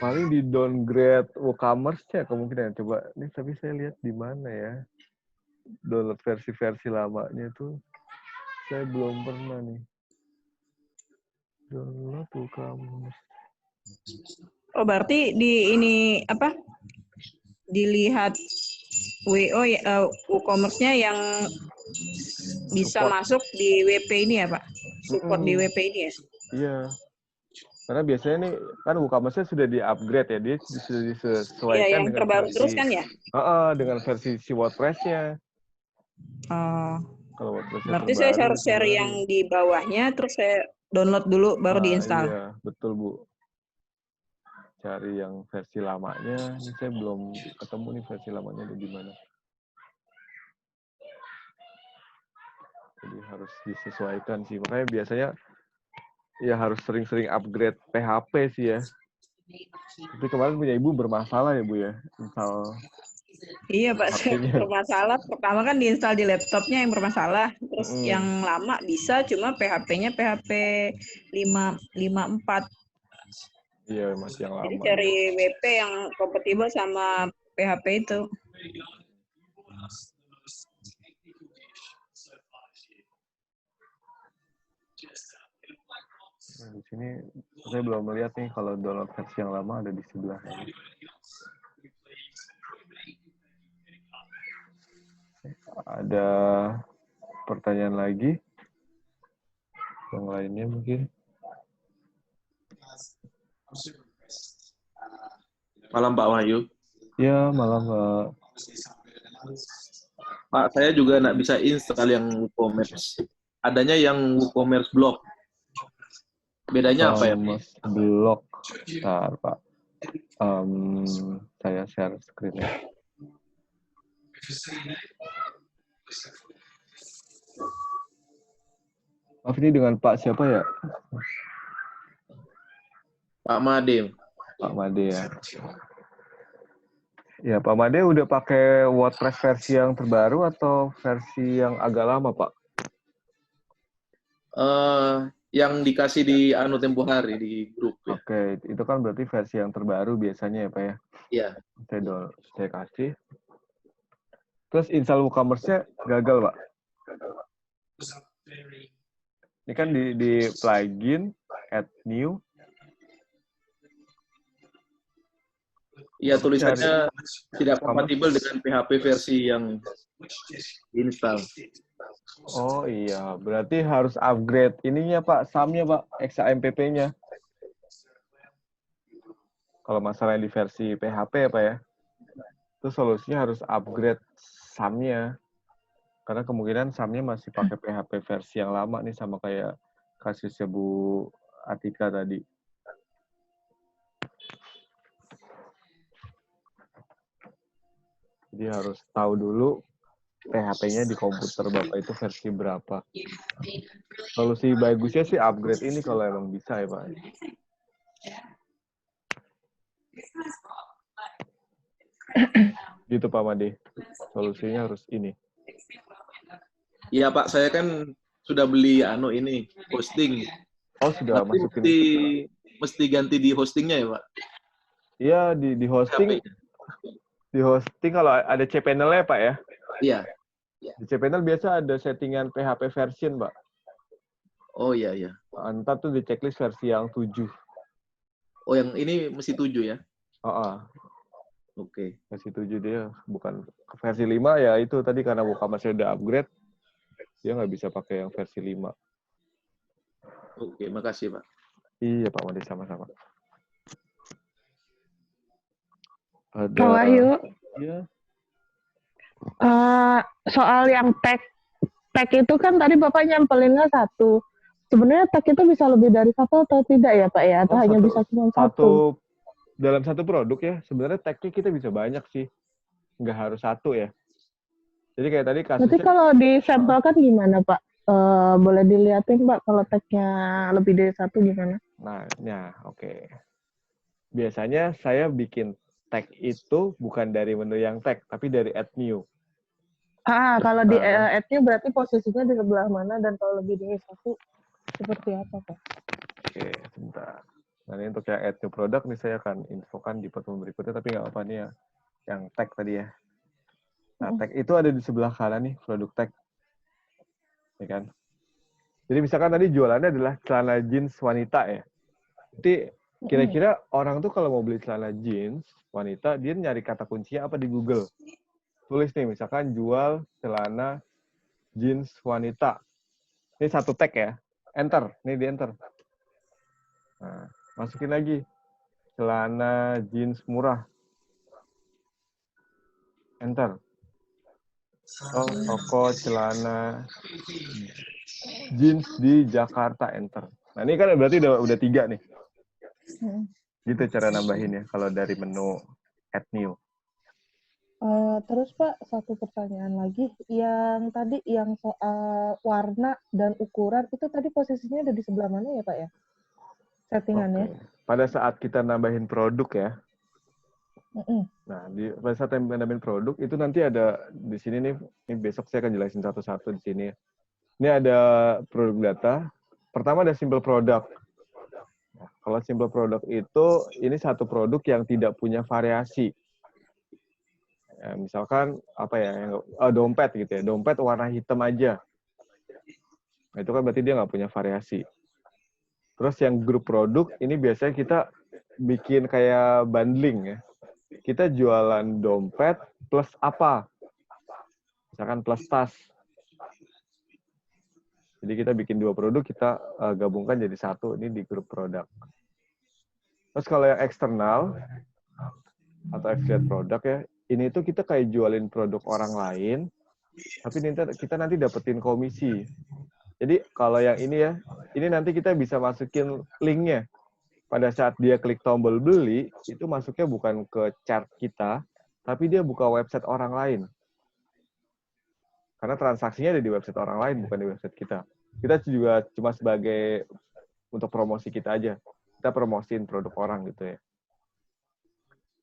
Paling di downgrade WooCommerce-nya kemungkinan. Coba, ini tapi saya lihat di mana ya. Download versi-versi lamanya tuh saya belum pernah nih. Download WooCommerce. Oh, berarti di ini apa? Dilihat WO WooCommerce-nya yang bisa Support. masuk di WP ini ya, Pak? Support di WP ini ya? Iya. Karena biasanya nih kan WooCommerce sudah di-upgrade ya, dia sudah Iya, disesuaikan yang dengan terbaru terus versi kan ya? dengan versi si WordPress-nya. Oh, Kalau WordPress-nya berarti saya terbaru harus share disebarin. yang di bawahnya, terus saya download dulu, baru diinstal. Iya, betul Bu. Cari yang versi lamanya. Ini saya belum ketemu nih versi lamanya ada di mana. Jadi harus disesuaikan sih. Makanya biasanya ya harus sering-sering upgrade PHP sih ya. Tapi kemarin punya Ibu bermasalah ya Bu ya. Misal Iya Pak, saya HP-nya. bermasalah. Pertama kan diinstal di laptopnya yang bermasalah. Terus yang lama bisa, cuma PHP-nya PHP 5.4. Iya, masih yang Jadi lama. cari WP yang kompatibel sama PHP itu. Nah, di sini saya belum melihat nih kalau download versi yang lama ada di sebelah ini. Ada pertanyaan lagi? Yang lainnya mungkin? Malam Pak Wahyu. Ya, malam Pak. Pak, saya juga nggak bisa install yang WooCommerce. Adanya yang WooCommerce Blog. Bedanya apa ya? Mas blog. Bentar, Pak. Saya share screen-nya. Maaf, ini dengan Pak siapa ya? Pak Made. Pak Made ya. Ya, Pak Made udah pakai WordPress versi yang terbaru atau versi yang agak lama, Pak? Yang dikasih di anu tempo hari di grup. Ya. Oke, itu kan berarti versi yang terbaru biasanya ya, Pak ya? Iya. Saya kasih. Terus install WooCommerce-nya gagal, Pak? Ini kan di plugin, add new. Iya, tulisannya tidak kompatibel dengan PHP versi yang diinstal. Oh iya, berarti harus upgrade ininya Pak, SAM-nya Pak, XAMPP-nya. Kalau masalah di versi PHP ya Pak ya, itu solusinya harus upgrade SAM-nya. Karena kemungkinan SAM-nya masih pakai PHP versi yang lama nih, sama kayak kasusnya Bu Atika tadi. Jadi harus tahu dulu PHP-nya di komputer Bapak itu versi berapa. Solusi bagusnya sih upgrade ini kalau emang bisa ya Pak. Gitu Pak Made. Solusinya harus ini. Iya Pak, saya kan sudah beli ini hosting. Oh sudah tapi masukin. Mesti ganti di hostingnya ya Pak? Iya di hosting. Di hosting kalau ada cPanel-nya Pak ya? Iya. Di cPanel biasa ada settingan PHP version Pak. Oh iya. Entar tuh di checklist versi yang 7. Oh yang ini mesti 7 ya? Oke. Versi 7 dia, bukan versi 5 ya itu tadi karena WooCommerce udah upgrade, dia nggak bisa pakai yang versi 5. Oke, makasih Pak. Iya Pak Made, sama-sama. Ada. Pak Wahyu. Iya. Soal yang tag itu kan tadi Bapak nyampelinnya 1. Sebenarnya tag itu bisa lebih dari 1 atau tidak ya Pak ya? Atau hanya bisa cuma 1? Dalam satu produk ya, sebenarnya tag-nya kita bisa banyak sih. Nggak harus 1 ya. Jadi kayak tadi kasusnya. Berarti kalau disampelkan gimana Pak? Boleh dilihatin Pak kalau tag-nya lebih dari 1 gimana? Nah, oke. Biasanya saya bikin tag itu bukan dari menu yang tag, tapi dari add new. Kalau di add new berarti posisinya di sebelah mana, dan kalau lebih dari 1 seperti apa Pak? Oke, sebentar. Nah, ini untuk yang add new product nih saya akan infokan di pertemuan berikutnya, tapi nggak apa-apa nih ya. Yang tag tadi ya. Nah, tag itu ada di sebelah kanan nih, produk tag. Ya kan? Jadi misalkan tadi jualannya adalah celana jeans wanita ya. Jadi Kira-kira orang tuh kalau mau beli celana jeans wanita, dia nyari kata kuncinya apa di Google? Tulis nih, misalkan jual celana jeans wanita. Ini satu tag ya. Enter, nih di enter. Nah, masukin lagi celana jeans murah. Enter. Oh, toko celana jeans di Jakarta. Enter. Nah, ini kan berarti udah 3 nih. Gitu cara nambahinnya kalau dari menu add new. Terus Pak, satu pertanyaan lagi. Yang tadi yang soal warna dan ukuran, itu tadi posisinya ada di sebelah mana ya Pak ya? Settingannya. Oke. Pada saat kita nambahin produk ya. Nah, pada saat nambahin produk, itu nanti ada di sini nih, ini besok saya akan jelasin satu-satu di sini. Ini ada produk data. Pertama ada simple product. Nah, kalau simple product itu, ini satu produk yang tidak punya variasi. Ya, misalkan apa ya, dompet gitu ya, dompet warna hitam aja. Nah, itu kan berarti dia nggak punya variasi. Terus yang grup produk, ini biasanya kita bikin kayak bundling ya. Kita jualan dompet plus apa? Misalkan plus tas. Jadi kita bikin 2 produk, kita gabungkan jadi satu, ini di grup produk. Terus kalau yang eksternal, atau affiliate produk ya, ini tuh kita kayak jualin produk orang lain, tapi kita nanti dapetin komisi. Jadi kalau yang ini ya, ini nanti kita bisa masukin linknya. Pada saat dia klik tombol beli, itu masuknya bukan ke chart kita, tapi dia buka website orang lain. Karena transaksinya ada di website orang lain, bukan di website kita. Kita juga cuma sebagai untuk promosi kita aja. Kita promosiin produk orang gitu ya.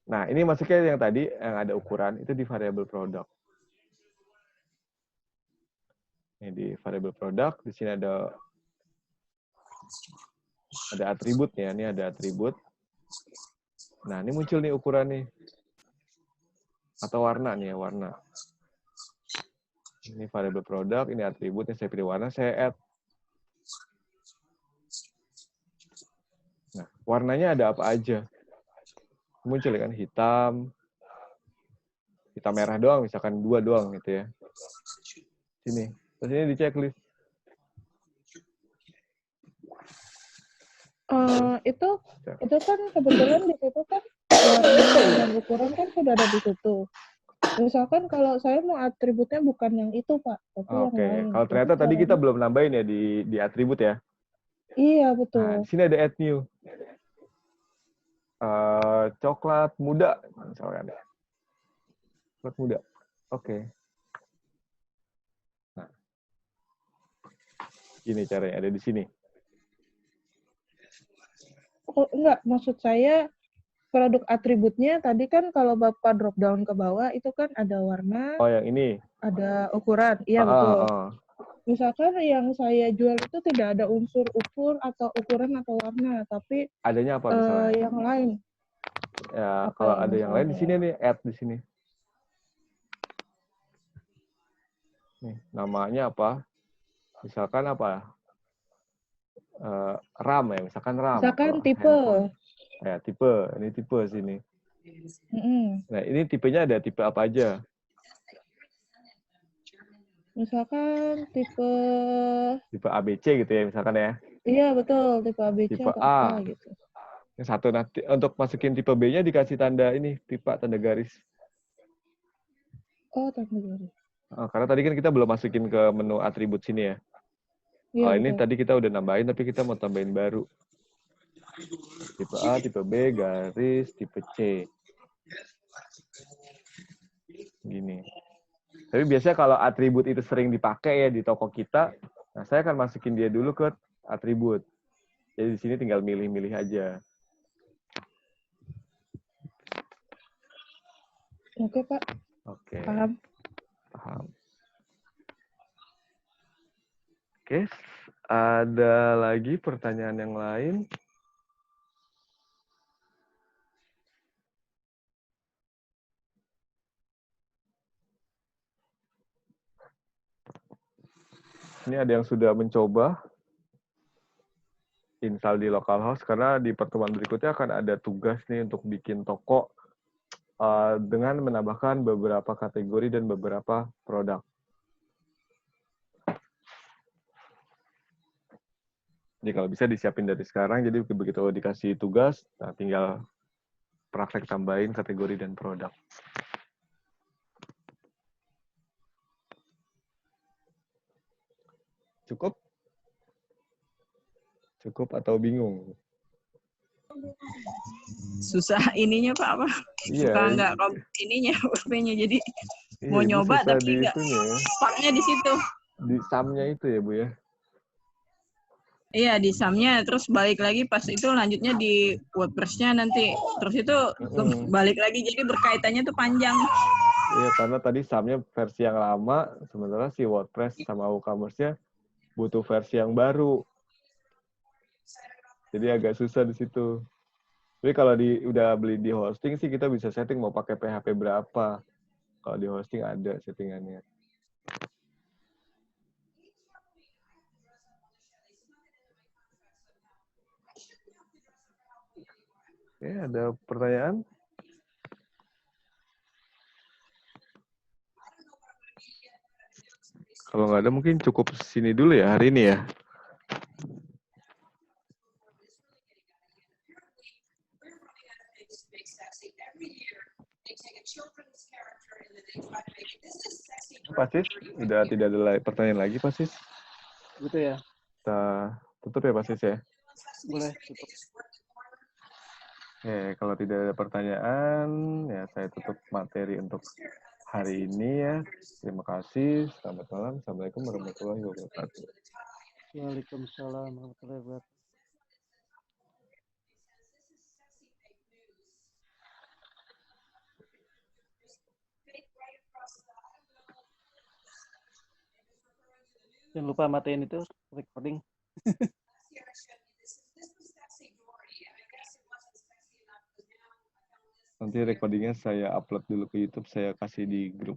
Nah, ini masuknya yang tadi, yang ada ukuran, itu di variable product. Ini di variable product, di sini ada atributnya, ini ada atribut. Nah, ini muncul nih ukuran nih. Atau warna nih ya, warna. Ini variable product, ini atributnya, saya pilih warna, saya add. Nah, warnanya ada apa aja? Muncul kan hitam merah doang, misalkan 2 doang gitu ya. Sini, terus ini di checklist. Itu kan kebetulan di situ kan warna dan ukuran kan sudah ada di situ. Misalkan kalau saya mau atributnya bukan yang itu Pak, tapi yang lain. Kalau ternyata tadi kita belum nambahin ya di atribut ya. Iya betul. Nah, di sini ada add new. Coklat muda misalkan. Coklat muda. Oke. Nah, ini caranya ada di sini. Oh, enggak, maksud saya produk atributnya tadi kan kalau Bapak drop down ke bawah itu kan ada warna. Oh, yang ini. Ada ukuran. Iya betul. Misalkan yang saya jual itu tidak ada unsur ukur atau ukuran atau warna, tapi adanya apa misalnya? Yang lain. Ya, kalau ada yang lain di sini nih, add di sini. Nih, namanya apa? Misalkan apa? RAM ya, misalkan RAM. Misalkan tipe. Handphone. Ya, tipe. Ini tipe sini. Nah, ini tipenya ada tipe apa aja? Misalkan tipe ABC gitu ya, misalkan ya. Iya, betul. Tipe ABC tipe atau A. apa gitu. Yang satu nanti untuk masukin tipe B-nya dikasih tanda ini, pipa tanda garis. Oh, tanda garis. Karena tadi kan kita belum masukin ke menu atribut sini ya. Iya, Kalau ini tadi kita udah nambahin, tapi kita mau tambahin baru. Tipe A, tipe B, garis, tipe C. Gini. Tapi biasanya kalau atribut itu sering dipakai ya di toko kita, nah saya akan masukin dia dulu ke atribut. Jadi di sini tinggal milih-milih aja. Oke, Pak. Oke. Paham. Oke, ada lagi pertanyaan yang lain? Ini ada yang sudah mencoba. install di localhost karena di pertemuan berikutnya akan ada tugas nih untuk bikin toko dengan menambahkan beberapa kategori dan beberapa produk. Jadi kalau bisa disiapin dari sekarang, jadi begitu dikasih tugas, nah tinggal praktek tambahin kategori dan produk. Cukup? Cukup atau bingung? Susah ininya Pak apa? Iya, Suka nggak ininya WP-nya jadi iya, mau Ibu nyoba susah tapi di nggak itunya ya. partnya di situ. Di sum-nya itu ya, Bu ya? Iya di sum-nya terus balik lagi pas itu lanjutnya di WordPress-nya nanti terus itu balik lagi jadi berkaitannya tuh panjang. Iya, karena tadi sum-nya versi yang lama, sementara si WordPress sama WooCommerce-nya butuh versi yang baru. Jadi agak susah di situ. Tapi kalau udah beli di hosting sih kita bisa setting mau pakai PHP berapa. Kalau di hosting ada settingannya. Oke, ada pertanyaan? Kalau nggak ada mungkin cukup sini dulu ya hari ini ya. Pak Sis, udah tidak ada pertanyaan lagi Pak Sis? Gitu ya. Kita tutup ya Pak Sis ya? Boleh tutup. Oke, kalau tidak ada pertanyaan, ya saya tutup materi untuk hari ini ya. Terima kasih. Selamat malam. Assalamualaikum warahmatullahi wabarakatuh. Waalaikumsalam warahmatullahi wabarakatuh. Jangan lupa matiin itu recording. Nanti recordingnya saya upload dulu ke YouTube, saya kasih di grup.